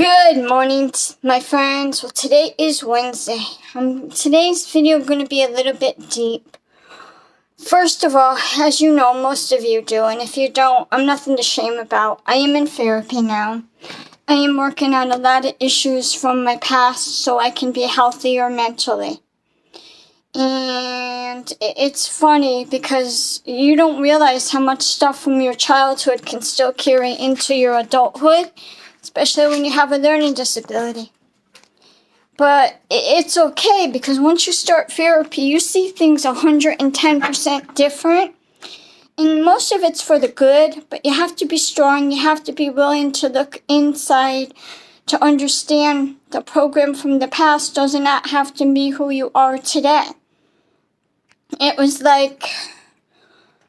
Good morning, my friends. Well, today is Wednesday. Today's video is going to be a little bit deep. First of all, as you know, most of you do, and if you don't, I'm nothing to shame about. I am in therapy now. I am working on a lot of issues from my past so I can be healthier mentally. And it's funny because you don't realize how much stuff from your childhood can still carry into your adulthood, especially when you have a learning disability. But it's okay because once you start therapy, you see things 110% different. And most of it's for the good, but you have to be strong. You have to be willing to look inside to understand the program from the past does not have to be who you are today. It was like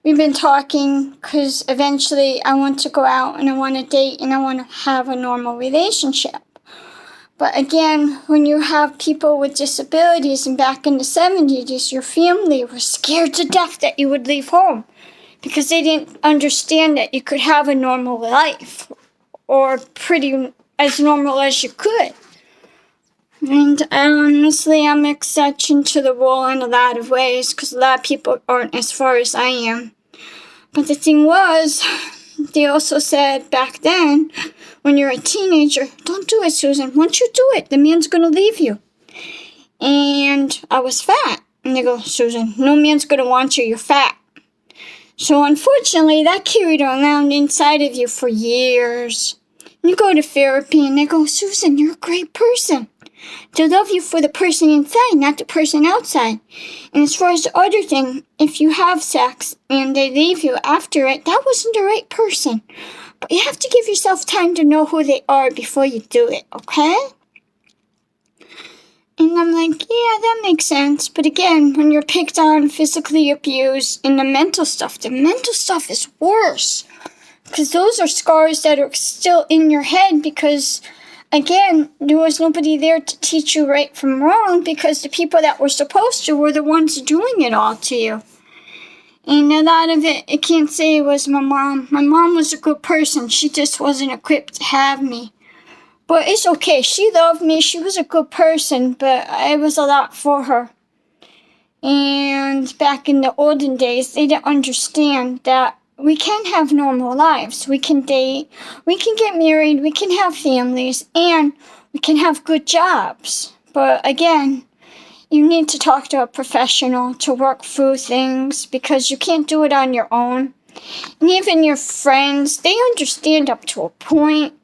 we've been talking because eventually I want to go out and I want to date and I want to have a normal relationship. But again, when you have people with disabilities and back in the 70s, your family was scared to death that you would leave home because they didn't understand that you could have a normal life or pretty as normal as you could. And honestly, I'm an exception to the rule in a lot of ways because a lot of people aren't as far as I am. But the thing was, they also said back then, when you're a teenager, don't do it, Susan. Once you do it, the man's going to leave you. And I was fat. And they go, Susan, no man's going to want you. You're fat. So unfortunately, that carried around inside of you for years. And you go to therapy and they go, Susan, you're a great person. They love you for the person inside, not the person outside. And as far as the other thing, if you have sex and they leave you after it, that wasn't the right person. But you have to give yourself time to know who they are before you do it, okay? And I'm like, yeah, that makes sense. But again, when you're picked on, physically abused, and the mental stuff is worse. Because those are scars that are still in your head because again, there was nobody there to teach you right from wrong because the people that were supposed to were the ones doing it all to you. And a lot of it, I can't say it was my mom. My mom was a good person. She just wasn't equipped to have me. But it's okay. She loved me. She was a good person, but I was a lot for her. And back in the olden days, they didn't understand that we can have normal lives. We can date, we can get married, we can have families, and we can have good jobs. But again, you need to talk to a professional to work through things because you can't do it on your own. And even your friends, they understand up to a point,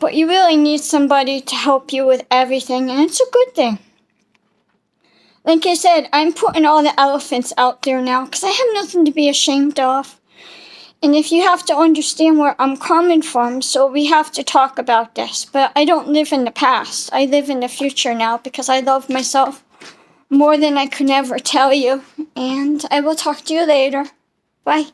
but you really need somebody to help you with everything, and it's a good thing. Like I said, I'm putting all the elephants out there now because I have nothing to be ashamed of. And if you have to understand where I'm coming from, so we have to talk about this. But I don't live in the past. I live in the future now because I love myself more than I could ever tell you. And I will talk to you later. Bye.